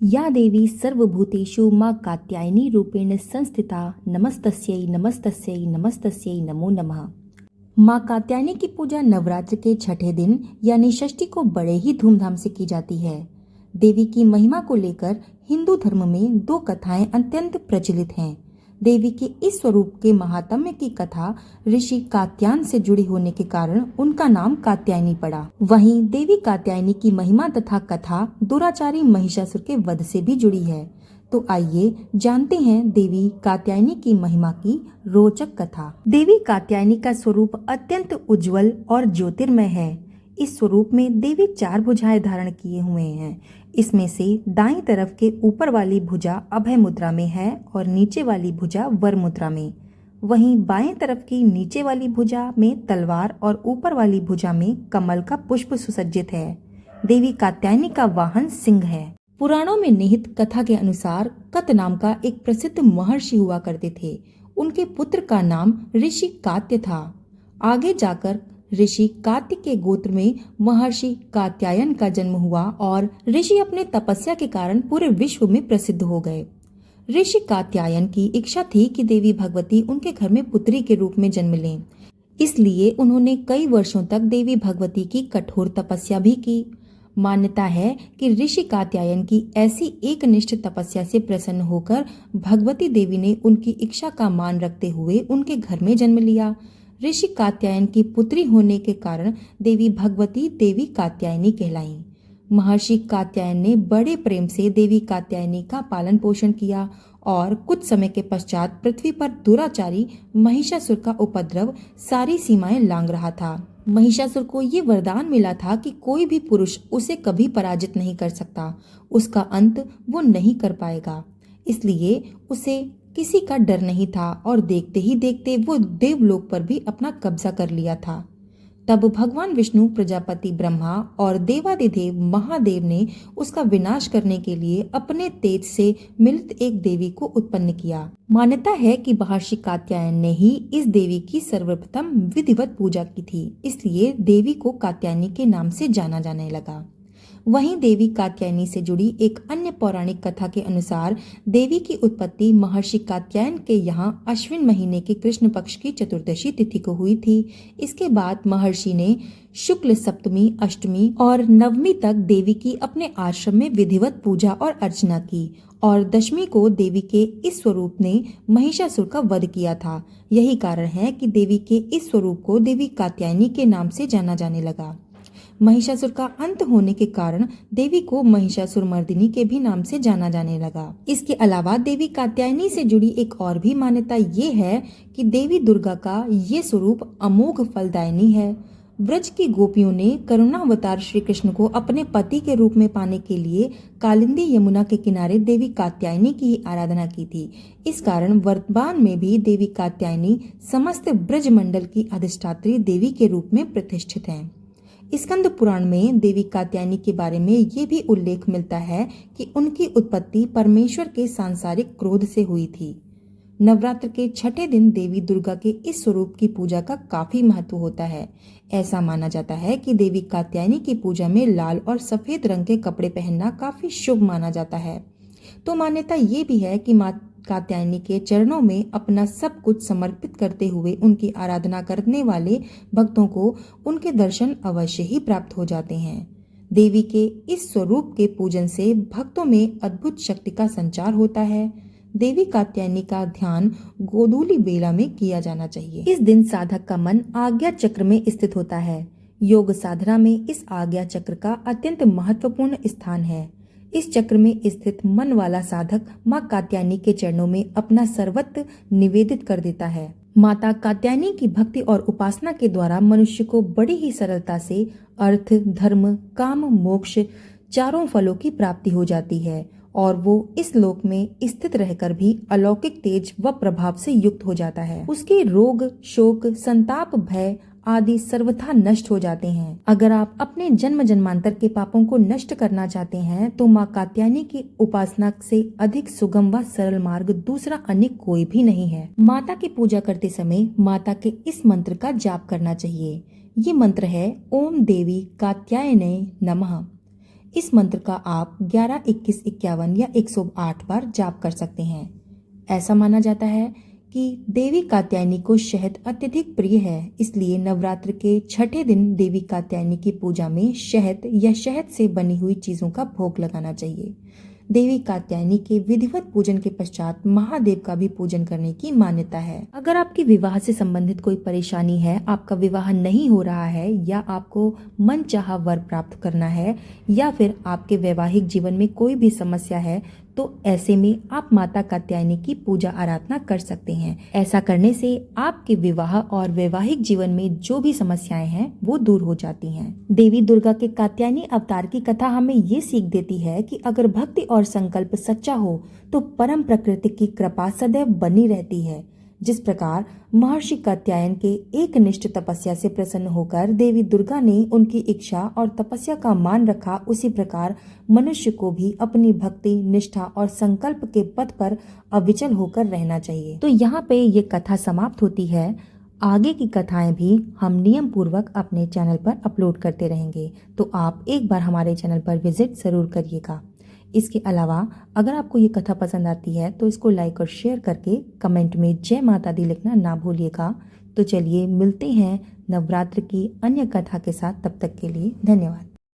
या देवी सर्वभूतेषु मां कात्यायनी रूपेण संस्थिता नमस्तस्यै नमस्तस्यै नमस्तस्यै नमो नमः। मां कात्यायनी की पूजा नवरात्र के छठे दिन यानी षष्ठी को बड़े ही धूमधाम से की जाती है। देवी की महिमा को लेकर हिंदू धर्म में दो कथाएं अत्यंत प्रचलित हैं। देवी के इस स्वरूप के महात्म्य की कथा ऋषि कात्यायन से जुड़ी होने के कारण उनका नाम कात्यायनी पड़ा। वहीं देवी कात्यायनी की महिमा तथा कथा दुराचारी महिषासुर के वध से भी जुड़ी है। तो आइए जानते हैं देवी कात्यायनी की महिमा की रोचक कथा। देवी कात्यायनी का स्वरूप अत्यंत उज्जवल और ज्योतिर्मय है। इस स्वरूप में देवी 4 भुजाएं धारण किए हुए हैं। इसमें से दाईं तरफ के ऊपर वाली भुजा अभय मुद्रा में है और नीचे वाली भुजा वर मुद्रा में। वहीं बाएं तरफ की नीचे वाली भुजा में तलवार और ऊपर वाली भुजा में कमल का पुष्प सुसज्जित है। देवी कात्यायनी का वाहन सिंह है। पुराणों में निहित कथा के अनुसार कत नाम का एक प्रसिद्ध महर्षि हुआ करते थे। उनके पुत्र का नाम ऋषि कात्य था। आगे जाकर ऋषि कात्य के गोत्र में महर्षि कात्यायन का जन्म हुआ और ऋषि अपने तपस्या के कारण पूरे विश्व में प्रसिद्ध हो गए। ऋषि कात्यायन की इच्छा थी कि देवी भगवती उनके घर में पुत्री के रूप में जन्म लें। इसलिए उन्होंने कई वर्षों तक देवी भगवती की कठोर तपस्या भी की। मान्यता है कि ऋषि कात्यायन की ऐसी एकनिष्ठ तपस्या से प्रसन्न होकर भगवती देवी ने उनकी इच्छा का मान रखते हुए उनके घर में जन्म लिया। ऋषि कात्यायन की पुत्री होने के कारण देवी भगवती देवी कात्यायनी कहलाईं। महर्षि कात्यायन ने बड़े प्रेम से देवी कात्यायनी का पालन पोषण किया और कुछ समय के पश्चात पृथ्वी पर दुराचारी महिषासुर का उपद्रव सारी सीमाएं लांघ रहा था। महिषासुर को ये वरदान मिला था कि कोई भी पुरुष उसे कभी पराजित नहीं कर सकता, उसका अंत वो नहीं कर पाएगा। इसलिए उसे किसी का डर नहीं था और देखते ही देखते वो देवलोक पर भी अपना कब्जा कर लिया था। तब भगवान विष्णु, प्रजापति ब्रह्मा और देवादिदेव महादेव ने उसका विनाश करने के लिए अपने तेज से मिलित एक देवी को उत्पन्न किया। मान्यता है कि महर्षि कात्यायन ने ही इस देवी की सर्वप्रथम विधिवत पूजा की थी, इसलिए देवी को कात्यायनी के नाम से जाना जाने लगा। वहीं देवी कात्यायनी से जुड़ी एक अन्य पौराणिक कथा के अनुसार देवी की उत्पत्ति महर्षि कात्यायन के यहाँ अश्विन महीने के कृष्ण पक्ष की चतुर्दशी तिथि को हुई थी। इसके बाद महर्षि ने शुक्ल सप्तमी, अष्टमी और नवमी तक देवी की अपने आश्रम में विधिवत पूजा और अर्चना की और दशमी को देवी के इस स्वरूप ने महिषासुर का वध किया था। यही कारण है कि देवी के इस स्वरूप को देवी कात्यायनी के नाम से जाना जाने लगा। महिषासुर का अंत होने के कारण देवी को महिषासुर मर्दिनी के भी नाम से जाना जाने लगा। इसके अलावा देवी कात्यायनी से जुड़ी एक और भी मान्यता ये है कि देवी दुर्गा का ये स्वरूप अमोघ फलदायिनी है। ब्रज की गोपियों ने करुणावतार श्री कृष्ण को अपने पति के रूप में पाने के लिए कालिंदी यमुना के किनारे देवी कात्यायनी की ही आराधना की थी। इस कारण वर्तमान में भी देवी कात्यायनी समस्त ब्रज मंडल की अधिष्ठात्री देवी के रूप में प्रतिष्ठित हैं। स्कंद पुराण में देवी कात्यायनी के बारे में ये भी उल्लेख मिलता है कि उनकी उत्पत्ति परमेश्वर के सांसारिक क्रोध से हुई थी। नवरात्र के छठे दिन देवी दुर्गा के इस स्वरूप की पूजा का काफी महत्व होता है। ऐसा माना जाता है कि देवी कात्यायनी की पूजा में लाल और सफेद रंग के कपड़े पहनना काफी शुभ माना जाता है। तो मान्यता ये भी है कि माँ कात्यायनी के चरणों में अपना सब कुछ समर्पित करते हुए उनकी आराधना करने वाले भक्तों को उनके दर्शन अवश्य ही प्राप्त हो जाते हैं। देवी के इस स्वरूप के पूजन से भक्तों में अद्भुत शक्ति का संचार होता है। देवी कात्यायनी का ध्यान गोधूली बेला में किया जाना चाहिए। इस दिन साधक का मन आज्ञा चक्र में स्थित होता है। योग साधना में इस आज्ञा चक्र का अत्यंत महत्वपूर्ण स्थान है। इस चक्र में स्थित मन वाला साधक माँ कात्यायनी के चरणों में अपना सर्वत्र निवेदित कर देता है। माता कात्यायनी की भक्ति और उपासना के द्वारा मनुष्य को बड़ी ही सरलता से अर्थ, धर्म, काम, मोक्ष चारों फलों की प्राप्ति हो जाती है और वो इस लोक में स्थित रहकर भी अलौकिक तेज व प्रभाव से युक्त हो जाता है। उसके रोग, शोक, संताप, भय आदि सर्वथा नष्ट हो जाते हैं। अगर आप अपने जन्म जन्मांतर के पापों को नष्ट करना चाहते हैं तो माँ कात्यायनी की उपासना से अधिक सुगम व सरल मार्ग दूसरा अन्य कोई भी नहीं है। माता की पूजा करते समय माता के इस मंत्र का जाप करना चाहिए। ये मंत्र है ओम देवी कात्यायने नमः। इस मंत्र का आप 11, 21, 51 या 108 बार जाप कर सकते हैं। ऐसा माना जाता है कि देवी कात्यायनी को शहद अत्यधिक प्रिय है, इसलिए नवरात्र के छठे दिन देवी कात्यायनी की पूजा में शहद या शहद से बनी हुई चीजों का भोग लगाना चाहिए। देवी कात्यायनी के विधिवत पूजन के पश्चात महादेव का भी पूजन करने की मान्यता है। अगर आपके विवाह से संबंधित कोई परेशानी है, आपका विवाह नहीं हो रहा है या आपको मनचाहा वर प्राप्त करना है या फिर आपके वैवाहिक जीवन में कोई भी समस्या है, तो ऐसे में आप माता कात्यायनी की पूजा आराधना कर सकते हैं। ऐसा करने से आपके विवाह और वैवाहिक जीवन में जो भी समस्याएं हैं वो दूर हो जाती हैं। देवी दुर्गा के कात्यायनी अवतार की कथा हमें ये सीख देती है कि अगर भक्ति और संकल्प सच्चा हो तो परम प्रकृति की कृपा सदैव बनी रहती है। जिस प्रकार महर्षि कात्यायन के एकनिष्ठ तपस्या से प्रसन्न होकर देवी दुर्गा ने उनकी इच्छा और तपस्या का मान रखा, उसी प्रकार मनुष्य को भी अपनी भक्ति, निष्ठा और संकल्प के पथ पर अविचल होकर रहना चाहिए। तो यहाँ पे ये कथा समाप्त होती है। आगे की कथाएं भी हम नियम पूर्वक अपने चैनल पर अपलोड करते रहेंगे, तो आप एक बार हमारे चैनल पर विजिट जरूर करिएगा। इसके अलावा अगर आपको ये कथा पसंद आती है तो इसको लाइक और शेयर करके कमेंट में जय माता दी लिखना ना भूलिएगा। तो चलिए मिलते हैं नवरात्र की अन्य कथा के साथ, तब तक के लिए धन्यवाद।